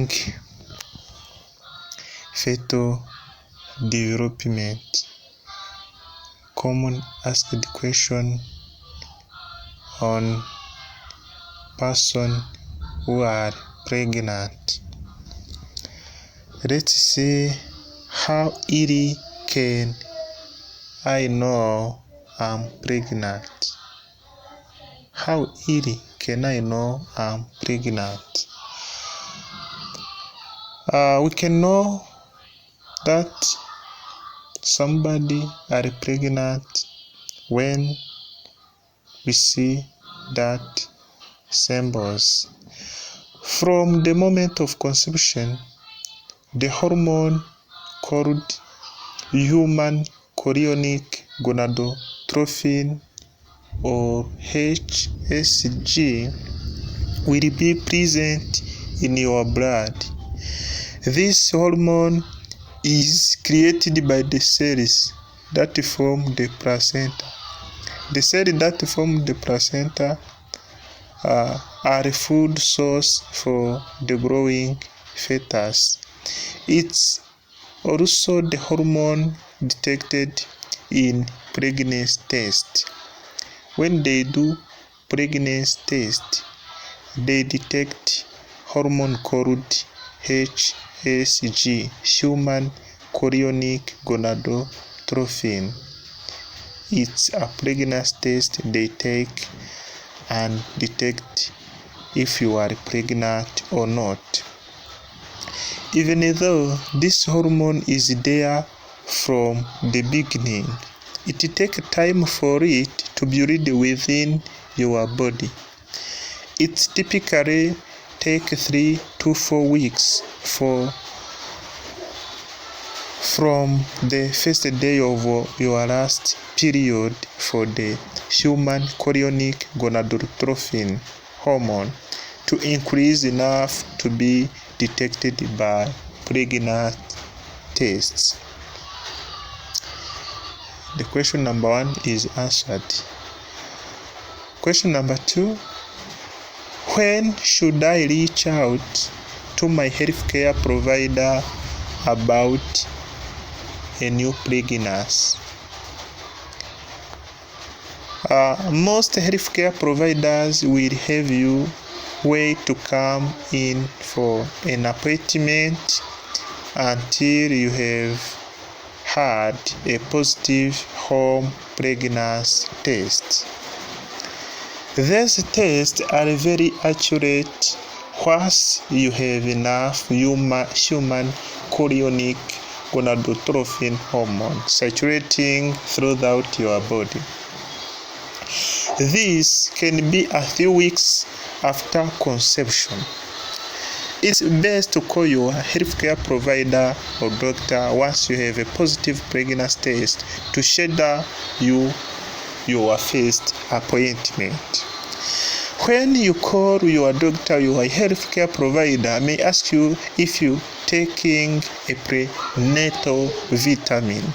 during fetal development. Common asked question on person who are pregnant. Let's see, how early can I know I'm pregnant? How early can I know I'm pregnant? We can know that somebody are pregnant when we see that symbols. From the moment of conception, the hormone called human chorionic gonadotropin or HCG will be present in your blood. This hormone is created by the cells that form the placenta. The cells that form the placenta are a food source for the growing fetus. It's also the hormone detected in pregnancy test. When they do pregnancy test, they detect hormone called HCG, human chorionic gonadotropin. It's a pregnancy test they take and detect if you are pregnant or not. Even though this hormone is there from the beginning, it takes time for it to build within your body. It typically takes 3 to 4 weeks from the first day of your last period for the human chorionic gonadotropin hormone to increase enough to be detected by pregnancy tests. The question number 1 is answered. Question number 2, when should I reach out to my healthcare provider about a new pregnancy? Most healthcare providers will have you wait to come in for an appointment until you have had a positive home pregnancy test. These tests are very accurate once you have enough human chorionic gonadotropin hormone circulating throughout your body. This can be a few weeks after conception. It's best to call your healthcare provider or doctor once you have a positive pregnancy test to schedule your first appointment. When you call your doctor, your healthcare provider may ask you if you're taking a prenatal vitamin.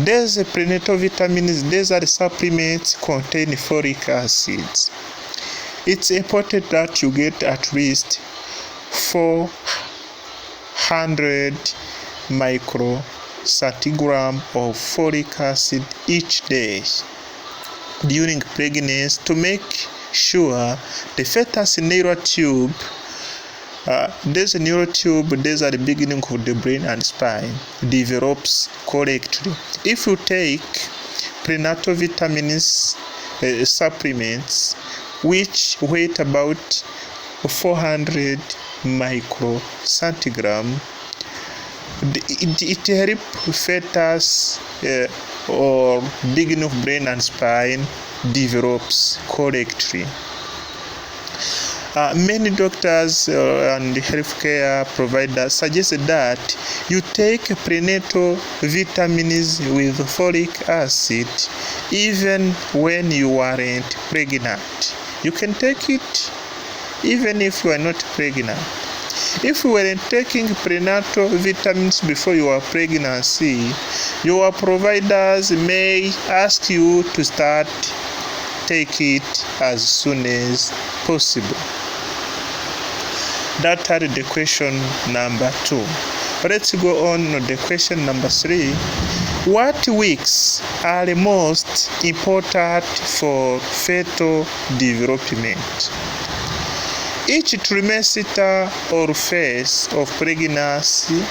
These prenatal vitamins, these are the supplements contain folic acids. It's important that you get at least 400 microcentigram of folic acid each day during pregnancy to make sure the fetus neural tube, this neural tube, these are the beginning of the brain and spine, develops correctly. If you take prenatal vitamins supplements which weight about 400 microcentigram, it helps fetus or beginning of brain and spine develops correctly. Many doctors and healthcare providers suggest that you take prenatal vitamins with folic acid even when you aren't pregnant. You can take it even if you are not pregnant. If you weren't taking prenatal vitamins before your pregnancy, your providers may ask you to start take it as soon as possible. That are the question number 2. Let's go on to the question number 3. What weeks are most important for fetal development? Each trimester or phase of pregnancy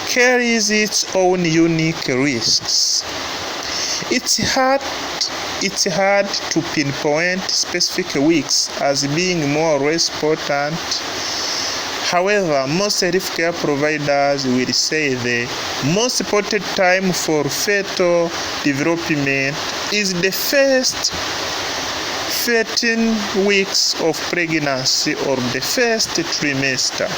carries its own unique risks. It's hard to pinpoint specific weeks as being more or less important. However, most healthcare providers will say the most important time for fetal development is the first 13 weeks of pregnancy or the first trimester.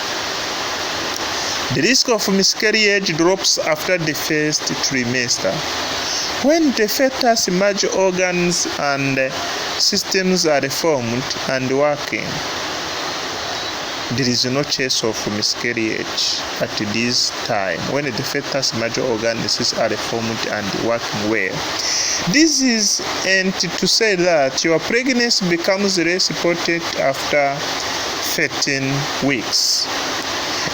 The risk of miscarriage drops after the first trimester. When the fetus major organs and systems are formed and working, there is no chance of miscarriage at this time when the fetus major organs are formed and working well. This is to say that your pregnancy becomes less important after 13 weeks.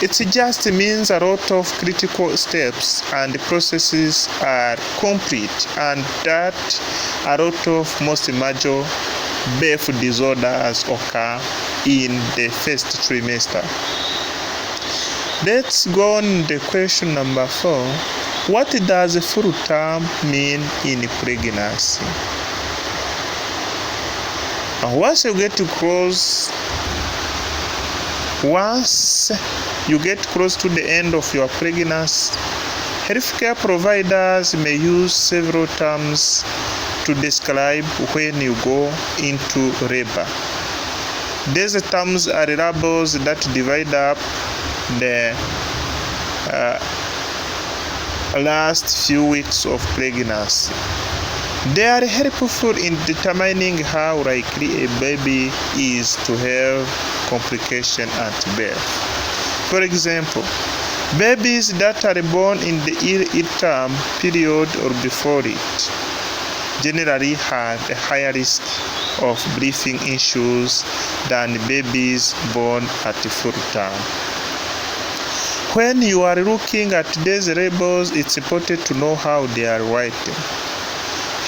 It just means a lot of critical steps and processes are complete, and that a lot of most major birth disorders occur in the first trimester. Let's go on to question number 4. What does full term mean in pregnancy? Once you get close to the end of your pregnancy, healthcare providers may use several terms to describe when you go into labor. These terms are labels that divide up the last few weeks of pregnancy. They are helpful in determining how likely a baby is to have complications at birth. For example, babies that are born in the early term period or before it generally have a higher risk of breathing issues than babies born at full term. When you are looking at these labels, it's important to know how they are written.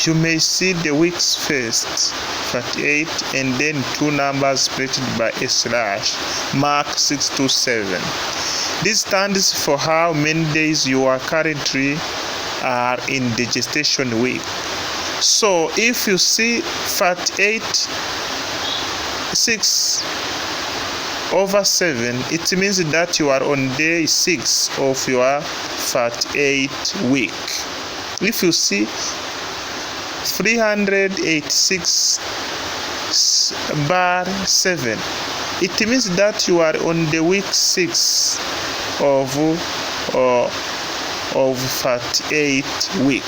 You may see the weeks first, 38, and then 2 numbers separated by a slash, marked 6 to 7. This stands for how many days you are currently are in the gestation week. So if you see 38, 6 over 7, it means that you are on day 6 of your 38 week. If you see 386 bar 7, it means that you are on the week 6 of 38 week.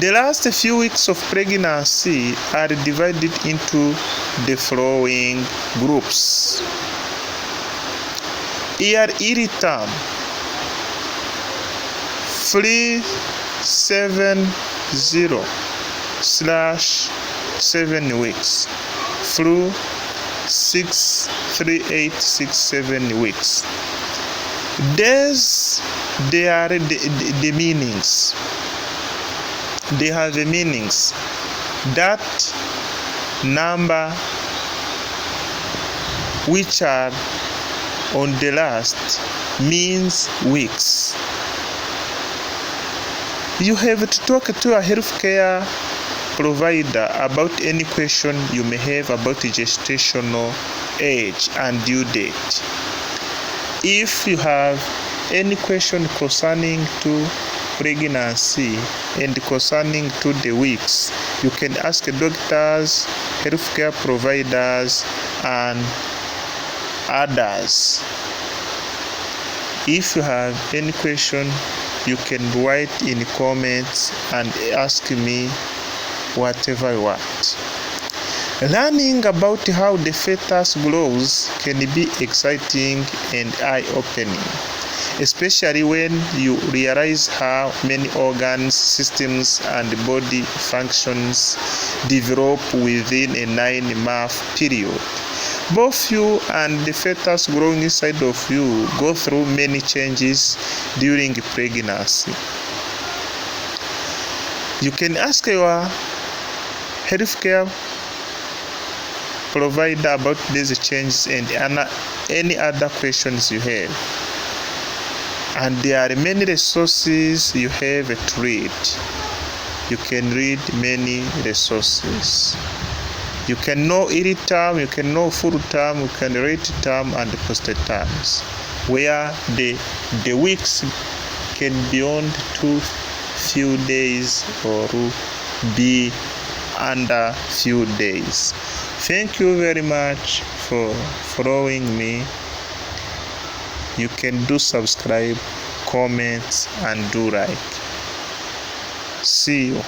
The last few weeks of pregnancy are divided into the following groups. Early term, 370/7 weeks through 63867 weeks. They are the meanings. They have the meanings. That number which are on the last means weeks. You have to talk to a healthcare provider about any question you may have about gestational age and due date. If you have any question concerning to pregnancy and concerning to the weeks, you can ask doctors, healthcare providers, and others. If you have any question, you can write in comments and ask me whatever you want. Learning about how the fetus grows can be exciting and eye-opening, especially when you realize how many organs, systems, and body functions develop within a 9-month period. Both you and the fetus growing inside of you go through many changes during pregnancy. You can ask your healthcare provider about these changes and any other questions you have. And there are many resources you have to read. You can read many resources. You can know early term, you can know full term, you can rate term and post terms, where the weeks can be on to few days or be under few days. Thank you very much for following me. You can do subscribe, comment and do like. See you.